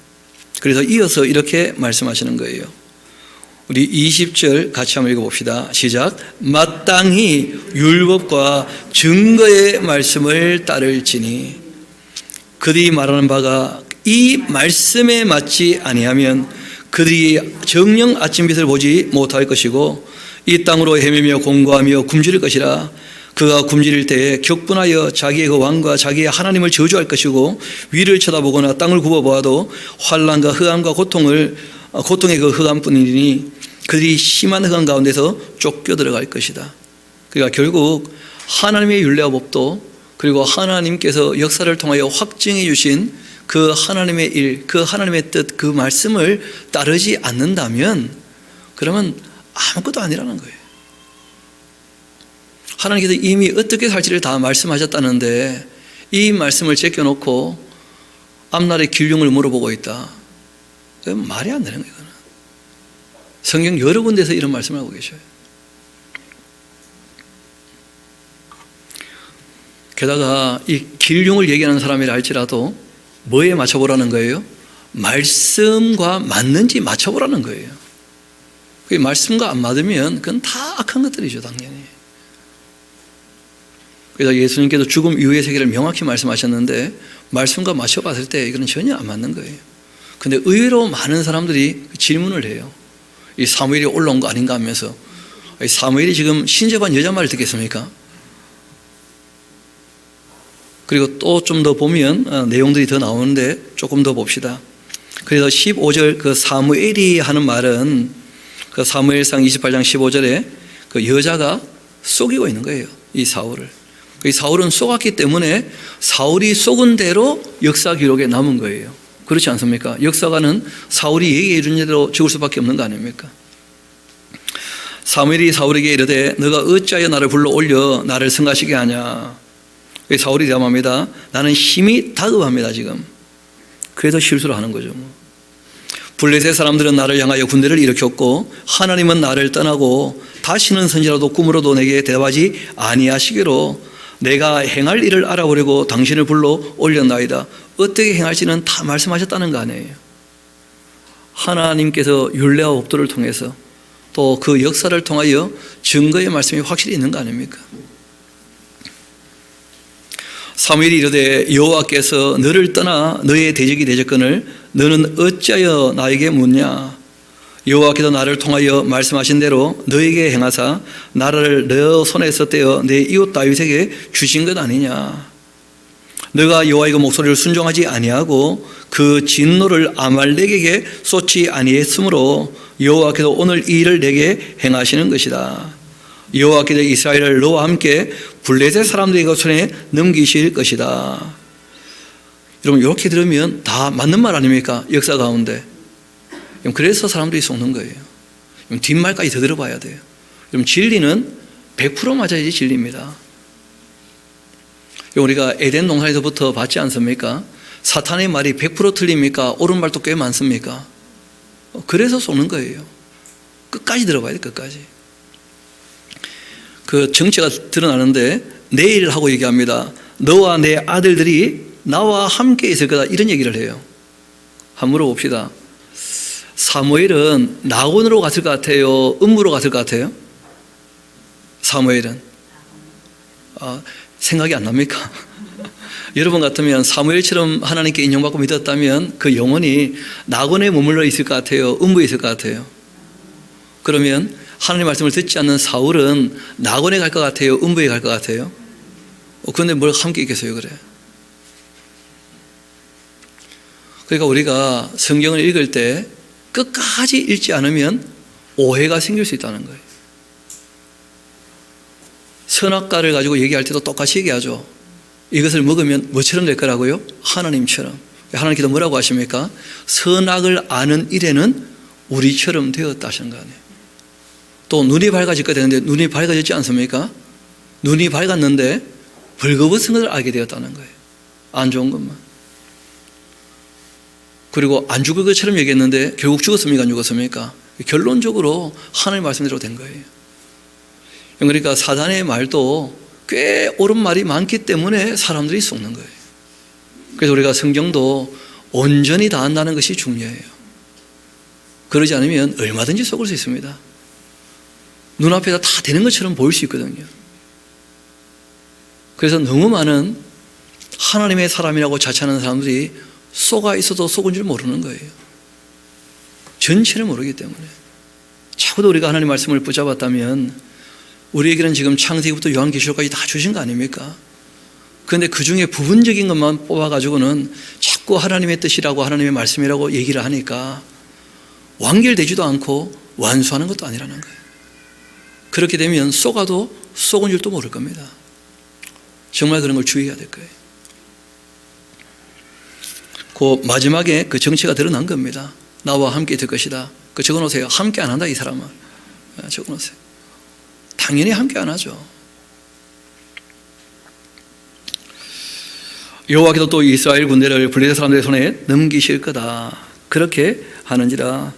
그래서 이어서 이렇게 말씀하시는 거예요. 우리 20절 같이 한번 읽어봅시다. 시작. 마땅히 율법과 증거의 말씀을 따를지니 그들이 말하는 바가 이 말씀에 맞지 아니하면 그들이 정녕 아침빛을 보지 못할 것이고 이 땅으로 헤매며 공고하며 굶주릴 것이라. 그가 굶주릴 때에 격분하여 자기의 그 왕과 자기의 하나님을 저주할 것이고 위를 쳐다보거나 땅을 굽어보아도 환난과 흑암과 고통의 그 흑암뿐이니 그들이 심한 흑암 가운데서 쫓겨 들어갈 것이다. 그러니까 결국 하나님의 율례와 법도 그리고 하나님께서 역사를 통하여 확증해 주신 그 하나님의 일, 그 하나님의 뜻, 그 말씀을 따르지 않는다면 그러면 아무것도 아니라는 거예요. 하나님께서 이미 어떻게 살지를 다 말씀하셨다는데 이 말씀을 제껴놓고 앞날의 길흉을 물어보고 있다. 말이 안 되는 거예요. 성경 여러 군데서 이런 말씀을 하고 계셔요. 게다가 이 길흉을 얘기하는 사람이라 할지라도 뭐에 맞춰보라는 거예요? 말씀과 맞는지 맞춰보라는 거예요. 그 말씀과 안 맞으면 그건 다 악한 것들이죠, 당연히. 그래서 예수님께서 죽음 이후의 세계를 명확히 말씀하셨는데 말씀과 맞춰봤을 때 이거는 전혀 안 맞는 거예요. 근데 의외로 많은 사람들이 질문을 해요. 이 사무엘이 올라온 거 아닌가 하면서 사무엘이 지금 신접한 여자 말을 듣겠습니까? 그리고 또 좀 더 보면 내용들이 더 나오는데 조금 더 봅시다. 그래서 15절 그 사무엘이 하는 말은 그 사무엘상 28장 15절에 그 여자가 속이고 있는 거예요. 이 사울을. 이 사울은 속았기 때문에 사울이 속은 대로 역사 기록에 남은 거예요. 그렇지 않습니까? 역사가는 사울이 얘기해 준 대로 죽을 수밖에 없는 거 아닙니까? 사무엘이 사울에게 이르되 너가 어찌하여 나를 불러 올려 나를 승하시게 하냐. 사울이 대답합니다. 나는 힘이 다급합니다 지금. 그래서 실수를 하는 거죠. 블레셋 사람들은 나를 향하여 군대를 일으켰고 하나님은 나를 떠나고 다시는 선지라도 꿈으로도 내게 대답하지 아니하시기로 내가 행할 일을 알아보려고 당신을 불러 올렸나이다. 어떻게 행할지는 다 말씀하셨다는 거 아니에요. 하나님께서 율례와 법도를 통해서 또 그 역사를 통하여 증거의 말씀이 확실히 있는 거 아닙니까? 사무엘이 이르되 여호와께서 너를 떠나 너의 대적이 대적거늘 너는 어찌하여 나에게 묻냐. 여호와께서 나를 통하여 말씀하신 대로 너에게 행하사 나라를 너 손에서 떼어 내 이웃 다윗에게 주신 것 아니냐. 너가 여호와의 그 목소리를 순종하지 아니하고 그 진노를 아말렉에게 쏟지 아니했으므로 여호와께서 오늘 이 일을 내게 행하시는 것이다. 여호와께서 이스라엘을 너와 함께 블레셋 사람들의 손에 넘기실 것이다. 여러분 이렇게 들으면 다 맞는 말 아닙니까? 역사 가운데. 그래서 사람들이 속는 거예요. 뒷말까지 더 들어봐야 돼요. 진리는 100% 맞아야지 진리입니다. 우리가 에덴 동산에서부터 봤지 않습니까? 사탄의 말이 100% 틀립니까? 옳은 말도 꽤 많습니까? 그래서 속는 거예요. 끝까지 들어봐야 돼, 끝까지. 그 정체가 드러나는데 내일 하고 얘기합니다. 너와 내 아들들이 나와 함께 있을 거다. 이런 얘기를 해요. 한번 물어봅시다. 사무엘은 낙원으로 갔을 것 같아요? 음부로 갔을 것 같아요? 사무엘은? 생각이 안 납니까? 여러분 같으면 사무엘처럼 하나님께 인용받고 믿었다면 그 영혼이 낙원에 머물러 있을 것 같아요? 음부에 있을 것 같아요? 그러면 하나님의 말씀을 듣지 않는 사울은 낙원에 갈 것 같아요? 음부에 갈 것 같아요? 그런데 뭘 함께 있겠어요? 그래. 그러니까 우리가 성경을 읽을 때 끝까지 읽지 않으면 오해가 생길 수 있다는 거예요. 선악과를 가지고 얘기할 때도 똑같이 얘기하죠. 이것을 먹으면 뭐처럼 될 거라고요? 하나님처럼. 하나님께서 뭐라고 하십니까? 선악을 아는 일에는 우리처럼 되었다 하시는 거 아니에요. 또 눈이 밝아질까 되는데 눈이 밝아졌지 않습니까? 눈이 밝았는데 벌거벗은 것을 알게 되었다는 거예요. 안 좋은 것만. 그리고 안 죽을 것처럼 얘기했는데 결국 죽었습니까? 안 죽었습니까? 결론적으로 하나님 말씀대로 된 거예요. 그러니까 사단의 말도 꽤 옳은 말이 많기 때문에 사람들이 속는 거예요. 그래서 우리가 성경도 온전히 다 안다는 것이 중요해요. 그러지 않으면 얼마든지 속을 수 있습니다. 눈앞에다 다 되는 것처럼 보일 수 있거든요. 그래서 너무 많은 하나님의 사람이라고 자처하는 사람들이 속아 있어도 속은 줄 모르는 거예요. 전체를 모르기 때문에. 자꾸도 우리가 하나님 말씀을 붙잡았다면 우리에게는 지금 창세기부터 요한계시록까지 다 주신 거 아닙니까? 그런데 그 중에 부분적인 것만 뽑아가지고는 자꾸 하나님의 뜻이라고 하나님의 말씀이라고 얘기를 하니까 완결되지도 않고 완수하는 것도 아니라는 거예요. 그렇게 되면 속아도 속은 줄도 모를 겁니다. 정말 그런 걸 주의해야 될 거예요. 그 마지막에 그 정체가 드러난 겁니다. 나와 함께 될 것이다. 그 적어놓으세요. 함께 안 한다 이 사람은. 적어놓으세요. 당연히 함께 안 하죠. 여호와께서 또 이스라엘 군대를 블레셋 사람들의 손에 넘기실 거다. 그렇게 하는지라.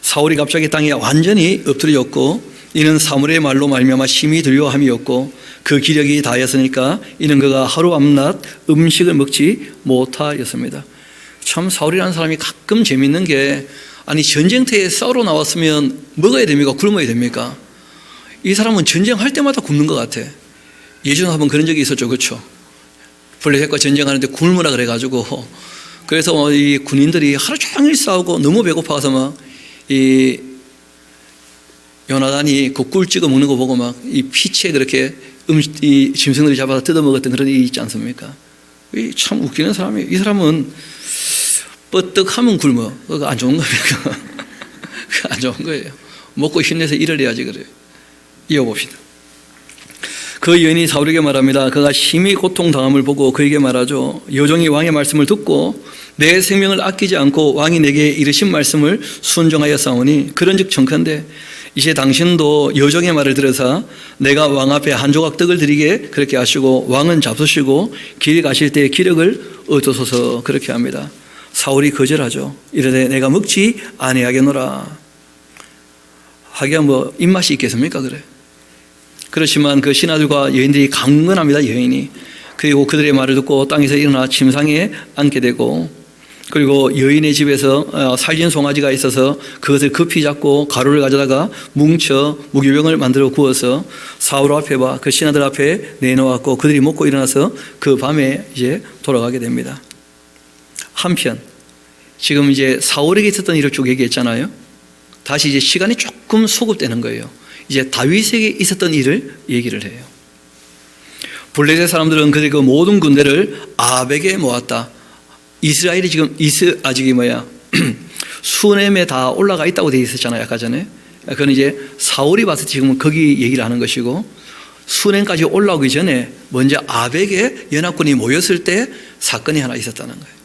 사울이 갑자기 땅에 완전히 엎드려졌고 이는 사무엘의 말로 말미암아 심히 두려워함이었고 그 기력이 다하였으니까 이는 그가 하루 밤낮 음식을 먹지 못하였습니다. 참 사울이라는 사람이 가끔 재밌는 게 아니 전쟁터에 싸우러 나왔으면 먹어야 됩니까? 굶어야 됩니까? 이 사람은 전쟁할 때마다 굶는 것 같아. 예전에 한번 그런 적이 있었죠. 그렇죠? 블레셋과 전쟁하는데 굶으라 그래가지고 그래서 이 군인들이 하루 종일 싸우고 너무 배고파서 막 이 요나단이 그 꿀 찍어 먹는 거 보고 막 이 피치에 그렇게 이 짐승들이 잡아서 뜯어 먹었던 그런 일이 있지 않습니까? 이 참 웃기는 사람이에요. 이 사람은 뻗떡하면 굶어. 그거 안 좋은 겁니까? 안 좋은 거예요. 먹고 힘내서 일을 해야지 그래요. 이어봅시다. 그 여인이 사울에게 말합니다. 그가 심히 고통당함을 보고 그에게 말하죠. 여종이 왕의 말씀을 듣고 내 생명을 아끼지 않고 왕이 내게 이르신 말씀을 순종하여 싸우니 그런즉 청컨대 이제 당신도 여종의 말을 들어서 내가 왕 앞에 한 조각 떡을 드리게 그렇게 하시고 왕은 잡수시고 길 가실 때 기력을 얻으소서. 그렇게 합니다. 사울이 거절하죠. 이르되 내가 먹지 아니하겠노라. 하기야 뭐 입맛이 있겠습니까? 그래. 그렇지만 그 신하들과 여인들이 강건합니다. 여인이. 그리고 그들의 말을 듣고 땅에서 일어나 침상에 앉게 되고 그리고 여인의 집에서 살진 송아지가 있어서 그것을 급히 잡고 가루를 가져다가 뭉쳐 무교병을 만들어 구워서 사울 앞에와 그 신하들 앞에 내놓았고 그들이 먹고 일어나서 그 밤에 이제 돌아가게 됩니다. 한편 지금 이제 사울에게 있었던 일을 쭉 얘기했잖아요. 다시 이제 시간이 조금 소급되는 거예요. 이제 다윗에게 있었던 일을 얘기를 해요. 블레셋 사람들은 그들의 그 모든 군대를 아벡에 모았다. 이스라엘이 지금 수넴에 다 올라가 있다고 되어 있었잖아요. 아까 전에. 그건 이제 사울이 봤을 때 지금은 거기 얘기를 하는 것이고 수넴까지 올라오기 전에 먼저 아벡에 연합군이 모였을 때 사건이 하나 있었다는 거예요.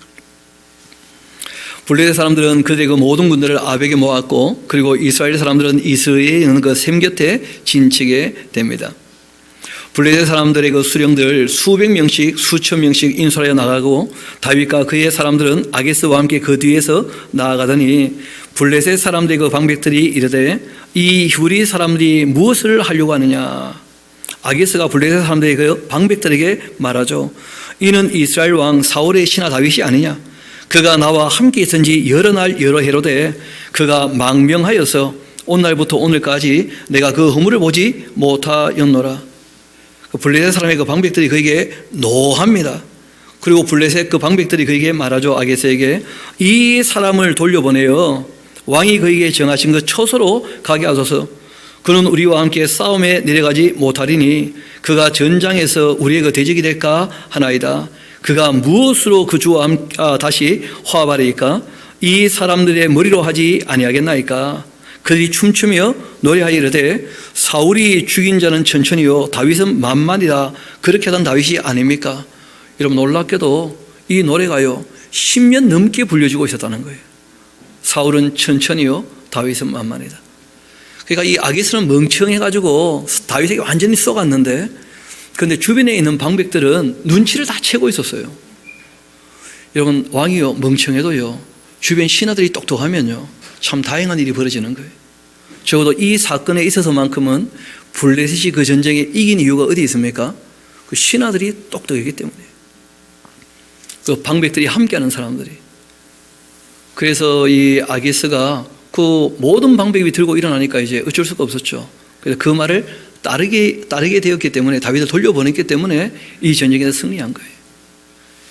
블레셋 사람들은 그들의 그 모든 군대를 아벡에 모았고 그리고 이스라엘 사람들은 이스라엘에 있는 그 셈 곁에 진치게 됩니다. 블레셋 사람들의 그 수령들 수백 명씩 수천 명씩 인솔하여 나가고 다윗과 그의 사람들은 아게스와 함께 그 뒤에서 나아가더니 블레셋 사람들의 그 방백들이 이르되 이 후리 사람들이 무엇을 하려고 하느냐. 아게스가 블레셋 사람들의 그 방백들에게 말하죠. 이는 이스라엘 왕 사울의 신하 다윗이 아니냐. 그가 나와 함께 있은지 여러 날 여러 해로되 그가 망명하여서 오늘날부터 오늘까지 내가 그 허물을 보지 못하였노라. 블레셋 사람의 그 방백들이 그에게 노합니다. 그리고 블레셋 그 방백들이 그에게 말하죠. 아게스에게 이 사람을 돌려보내어 왕이 그에게 정하신 그 처소로 가게 하소서. 그는 우리와 함께 싸움에 내려가지 못하리니 그가 전장에서 우리의 그 대적이 될까 하나이다. 그가 무엇으로 그 주와 다시 화합하리까? 이 사람들의 머리로 하지 아니하겠나이까? 그들이 춤추며 노래하여 이르되 사울이 죽인 자는 천천히요 다윗은 만만이다. 그렇게 하던 다윗이 아닙니까? 여러분, 놀랍게도 이 노래가요 10년 넘게 불려지고 있었다는 거예요. 사울은 천천히요 다윗은 만만이다. 그러니까 이 아기스는 멍청해가지고 다윗에게 완전히 쏘갔는데, 그런데 주변에 있는 방백들은 눈치를 다 채고 있었어요. 여러분, 왕이요 멍청해도요 주변 신하들이 똑똑하면요 참 다행한 일이 벌어지는 거예요. 적어도 이 사건에 있어서만큼은 블레셋이 그 전쟁에 이긴 이유가 어디 있습니까? 그 신하들이 똑똑하기 때문에, 그 방백들이 함께하는 사람들이. 그래서 이 아기스가 그 모든 방백이 들고 일어나니까 이제 어쩔 수가 없었죠. 그래서 그 말을 따르게 되었기 때문에, 다윗을 돌려보냈기 때문에 이 전쟁에서 승리한 거예요.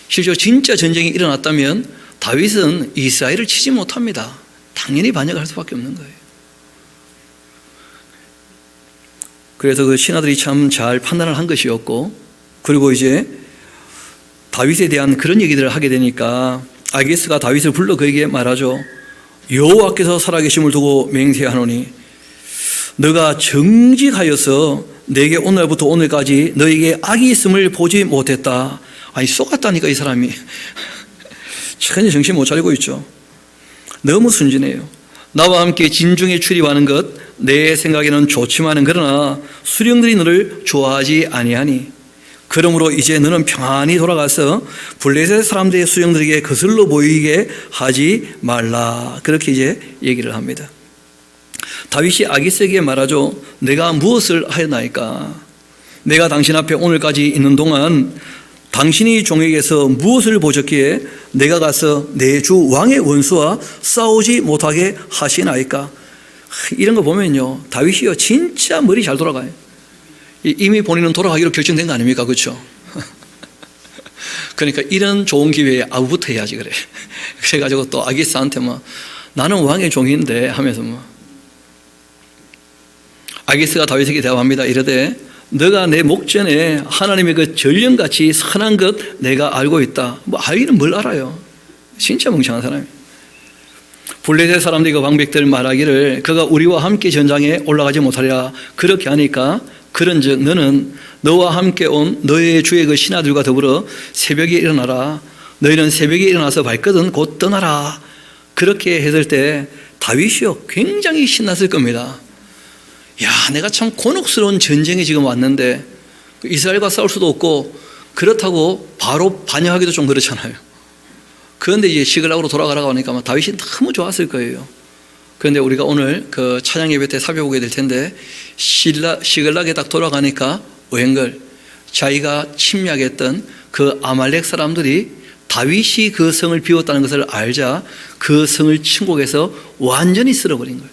실제로 진짜 전쟁이 일어났다면 다윗은 이스라엘을 치지 못합니다. 당연히 반역할 수밖에 없는 거예요. 그래서 그 신하들이 참 잘 판단을 한 것이었고, 그리고 이제 다윗에 대한 그런 얘기들을 하게 되니까 아기스가 다윗을 불러 그에게 말하죠. 여호와께서 살아계심을 두고 맹세하노니 너가 정직하여서 내게 오늘부터 오늘까지 너에게 악이 있음을 보지 못했다. 아니, 쏘갔다니까 이 사람이. 전혀 정신 못 차리고 있죠. 너무 순진해요. 나와 함께 진중에 출입하는 것 내 생각에는 좋지만은 그러나 수령들이 너를 좋아하지 아니하니 그러므로 이제 너는 평안히 돌아가서 블레셋 사람들의 수령들에게 거슬러 보이게 하지 말라. 그렇게 이제 얘기를 합니다. 다윗이 아기스에게 말하죠. 내가 무엇을 하였나이까? 내가 당신 앞에 오늘까지 있는 동안 당신이 종에게서 무엇을 보셨기에 내가 가서 내 주 왕의 원수와 싸우지 못하게 하시나이까? 이런 거 보면요 다윗이요 진짜 머리 잘 돌아가요. 이미 본인은 돌아가기로 결정된 거 아닙니까? 그렇죠? 그러니까 이런 좋은 기회에 아우부터 해야지 그래. 그래가지고 또 아기스한테 뭐 나는 왕의 종인데 하면서 뭐 아기스가 다윗에게 대답합니다. 이르되 너가 내 목전에 하나님의 그 전령같이 선한 것 내가 알고 있다. 뭐 알기는 뭘 알아요. 진짜 멍청한 사람이에요. 블레셋 사람들이 그 방백들 말하기를 그가 우리와 함께 전장에 올라가지 못하리라. 그렇게 하니까 그런즉 너는 너와 함께 온 너의 주의 그 신하들과 더불어 새벽에 일어나라. 너희는 새벽에 일어나서 발거든 곧 떠나라. 그렇게 했을 때 다윗이요 굉장히 신났을 겁니다. 야, 내가 참 곤혹스러운 전쟁에 지금 왔는데 이스라엘과 싸울 수도 없고 그렇다고 바로 반역하기도 좀 그렇잖아요. 그런데 이제 시글락으로 돌아가라고 하니까 다윗이 너무 좋았을 거예요. 그런데 우리가 오늘 그 찬양 예배 때 살펴보게 될 텐데 시글락에 딱 돌아가니까 웬걸 자기가 침략했던 그 아말렉 사람들이 다윗이 그 성을 비웠다는 것을 알자 그 성을 침공해서 완전히 쓸어버린 거예요.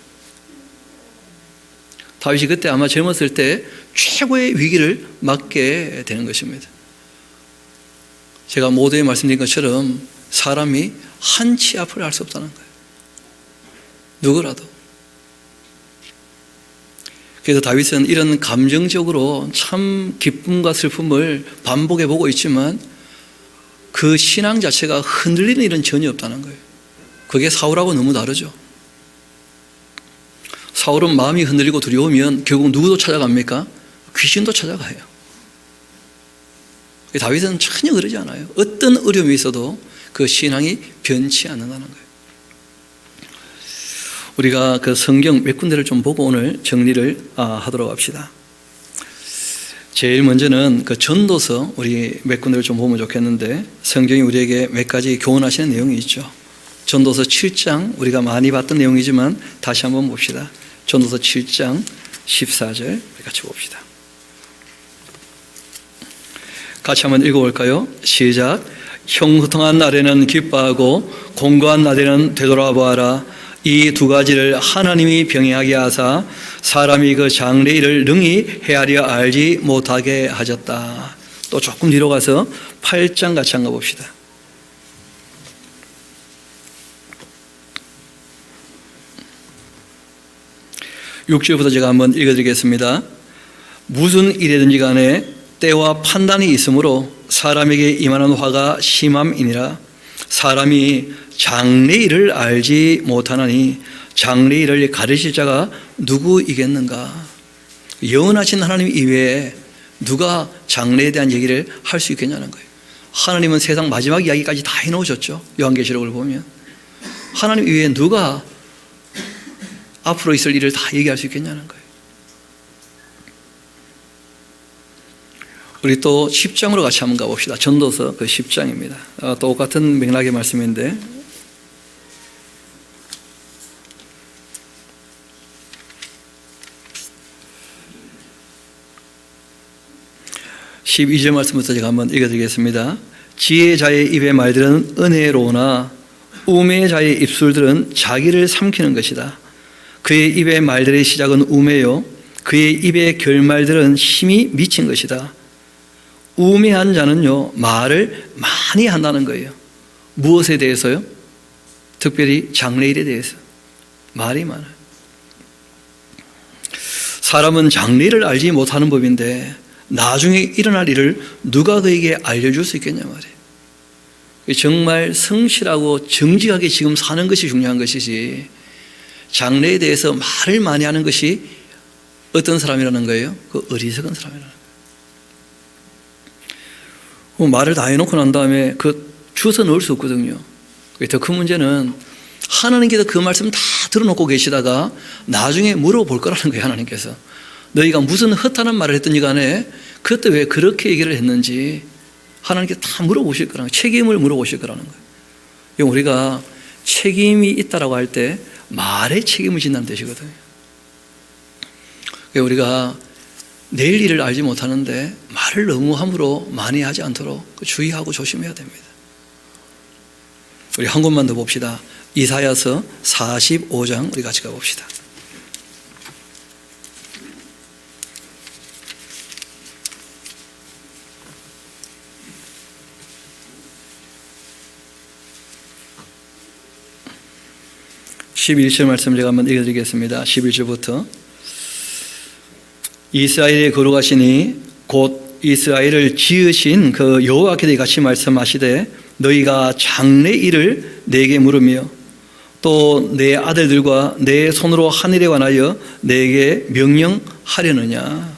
다윗이 그때 아마 젊었을 때 최고의 위기를 맞게 되는 것입니다. 제가 모두에 말씀드린 것처럼 사람이 한치 앞을 알 수 없다는 거예요. 누구라도. 그래서 다윗은 이런 감정적으로 참 기쁨과 슬픔을 반복해 보고 있지만 그 신앙 자체가 흔들리는 일은 전혀 없다는 거예요. 그게 사울하고 너무 다르죠. 사울은 마음이 흔들리고 두려우면 결국 누구도 찾아갑니까? 귀신도 찾아가요. 다윗은 전혀 그러지 않아요. 어떤 어려움이 있어도 그 신앙이 변치 않는다는 거예요. 우리가 그 성경 몇 군데를 좀 보고 오늘 정리를 하도록 합시다. 제일 먼저는 그 전도서 우리 몇 군데를 좀 보면 좋겠는데 성경이 우리에게 몇 가지 교훈하시는 내용이 있죠. 전도서 7장 우리가 많이 봤던 내용이지만 다시 한번 봅시다. 전도서 7장 14절 같이 봅시다. 같이 한번 읽어볼까요? 시작. 형통한 날에는 기뻐하고 공고한 날에는 되돌아보아라. 이 두 가지를 하나님이 병행하게 하사 사람이 그 장래 일을 능히 헤아려 알지 못하게 하셨다. 또 조금 뒤로 가서 8장 같이 한번 봅시다. (6절부터) 제가 한번 읽어드리겠습니다. 무슨 일이든지 간에 때와 판단이 있으므로 사람에게 임하는 화가 심함이니라. 사람이 장래일을 알지 못하나니 장래일을 가르칠 자가 누구이겠는가? 영원하신 하나님 이외에 누가 장래에 대한 얘기를 할 수 있겠냐는 거예요. 하나님은 세상 마지막 이야기까지 다 해놓으셨죠. 요한계시록을 보면 하나님 이외에 누가 앞으로 있을 일을 다 얘기할 수 있겠냐는 거예요. 우리 또 10장으로 같이 한번 가봅시다. 전도서 그 10장입니다. 똑같은 맥락의 말씀인데 12절 말씀부터 제가 한번 읽어드리겠습니다. 지혜자의 입의 말들은 은혜로우나 우매자의 입술들은 자기를 삼키는 것이다. 그의 입의 말들의 시작은 우매요 그의 입의 결말들은 힘이 미친 것이다. 우매한 자는요 말을 많이 한다는 거예요. 무엇에 대해서요? 특별히 장래일에 대해서 말이 많아요. 사람은 장래일을 알지 못하는 법인데 나중에 일어날 일을 누가 그에게 알려줄 수 있겠냐 말이에요. 정말 성실하고 정직하게 지금 사는 것이 중요한 것이지 장래에 대해서 말을 많이 하는 것이 어떤 사람이라는 거예요? 그 어리석은 사람이라는 거예요. 말을 다 해놓고 난 다음에 그 주워 넣을 수 없거든요. 더 큰 문제는 하나님께서 그 말씀 다 들어놓고 계시다가 나중에 물어볼 거라는 거예요. 하나님께서 너희가 무슨 허탄한 말을 했든지 간에 그때 왜 그렇게 얘기를 했는지 하나님께 다 물어보실 거라는 거예요. 책임을 물어보실 거라는 거예요. 우리가 책임이 있다라고 할 때 말에 책임을 진다는 뜻이거든요. 우리가 내일 일을 알지 못하는데 말을 너무 함부로 많이 하지 않도록 주의하고 조심해야 됩니다. 우리 한 곳만 더 봅시다. 이사야서 45장 우리 같이 가봅시다. (11절) 말씀 제가 한번 읽어드리겠습니다. 11절부터 이스라엘의 거룩하시니 곧 이스라엘을 지으신 그 여호와께서 같이 말씀하시되 너희가 장래 일을 내게 물으며 또 내 아들들과 내 손으로 하늘에 관하여 내게 명령하려느냐.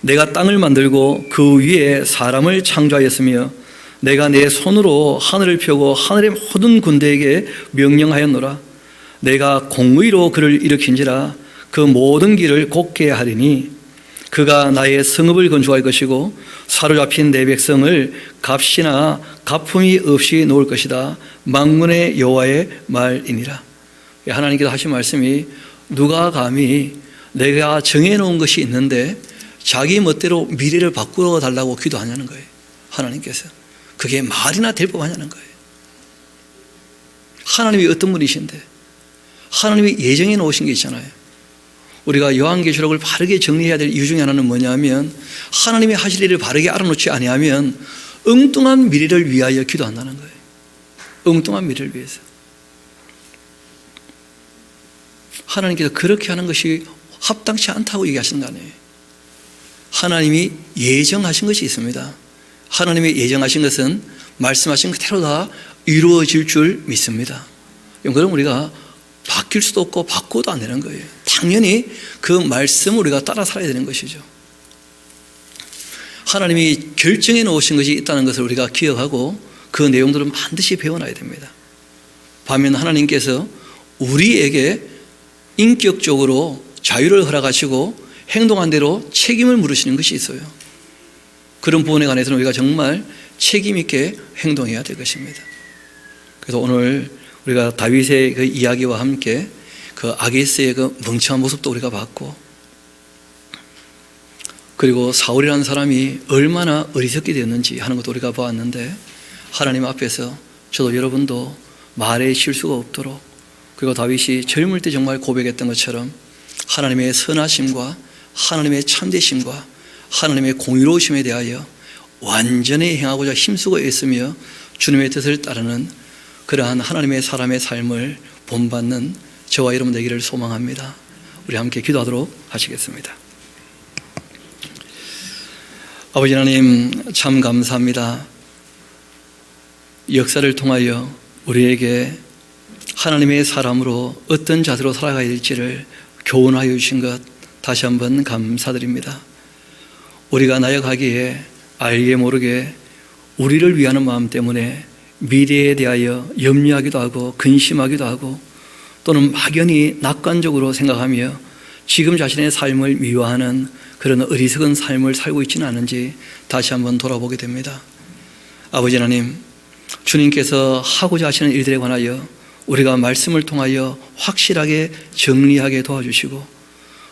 내가 땅을 만들고 그 위에 사람을 창조하였으며 내가 내 손으로 하늘을 펴고 하늘의 모든 군대에게 명령하였노라. 내가 공의로 그를 일으킨지라 그 모든 길을 곱게 하리니 그가 나의 성읍을 건축할 것이고 사로잡힌 내 백성을 값이나 가품이 없이 놓을 것이다. 만군의 여호와의 말이니라. 하나님께서 하신 말씀이 누가 감히 내가 정해놓은 것이 있는데 자기 멋대로 미래를 바꾸어 달라고 기도하냐는 거예요. 하나님께서 그게 말이나 될 법하냐는 거예요. 하나님이 어떤 분이신데 하나님이 예정해 놓으신 게 있잖아요. 우리가 요한계시록을 바르게 정리해야 될 이유 중에 하나는 뭐냐면 하나님이 하실 일을 바르게 알아놓지 아니하면 엉뚱한 미래를 위하여 기도한다는 거예요. 엉뚱한 미래를 위해서. 하나님께서 그렇게 하는 것이 합당치 않다고 얘기하시는 거 아니에요. 하나님이 예정하신 것이 있습니다. 하나님이 예정하신 것은 말씀하신 그대로 다 이루어질 줄 믿습니다. 그럼 우리가 바뀔 수도 없고 바꿔도 안 되는 거예요. 당연히 그 말씀을 우리가 따라 살아야 되는 것이죠. 하나님이 결정해 놓으신 것이 있다는 것을 우리가 기억하고 그 내용들은 반드시 배워놔야 됩니다. 반면 하나님께서 우리에게 인격적으로 자유를 허락하시고 행동한 대로 책임을 물으시는 것이 있어요. 그런 부분에 관해서는 우리가 정말 책임 있게 행동해야 될 것입니다. 그래서 오늘 우리가 다윗의 그 이야기와 함께 그 아기스의 그 멍청한 모습도 우리가 봤고, 그리고 사울이라는 사람이 얼마나 어리석게 되었는지 하는 것도 우리가 보았는데, 하나님 앞에서 저도 여러분도 말에 실수가 없도록, 그리고 다윗이 젊을 때 정말 고백했던 것처럼 하나님의 선하심과 하나님의 참되심과 하나님의 공의로우심에 대하여 완전히 행하고자 힘쓰고 있으며 주님의 뜻을 따르는 그러한 하나님의 사람의 삶을 본받는 저와 여러분 되기를 소망합니다. 우리 함께 기도하도록 하시겠습니다. 아버지 하나님, 참 감사합니다. 역사를 통하여 우리에게 하나님의 사람으로 어떤 자세로 살아가야 될지를 교훈하여 주신 것 다시 한번 감사드립니다. 우리가 나아가기에 알게 모르게 우리를 위하는 마음 때문에 미래에 대하여 염려하기도 하고 근심하기도 하고 또는 막연히 낙관적으로 생각하며 지금 자신의 삶을 미워하는 그런 어리석은 삶을 살고 있지는 않은지 다시 한번 돌아보게 됩니다. 아버지 하나님, 주님께서 하고자 하시는 일들에 관하여 우리가 말씀을 통하여 확실하게 정리하게 도와주시고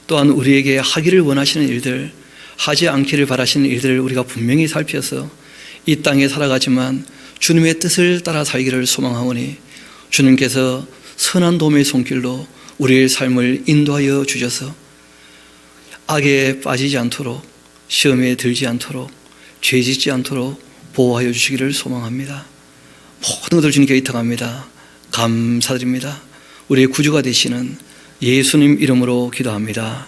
또한 우리에게 하기를 원하시는 일들, 하지 않기를 바라시는 일들을 우리가 분명히 살펴서 이 땅에 살아가지만 주님의 뜻을 따라 살기를 소망하오니 주님께서 선한 도움의 손길로 우리의 삶을 인도하여 주셔서 악에 빠지지 않도록, 시험에 들지 않도록, 죄 짓지 않도록 보호하여 주시기를 소망합니다. 모든 것을 주님께 의탁합니다. 감사드립니다. 우리의 구주가 되시는 예수님 이름으로 기도합니다.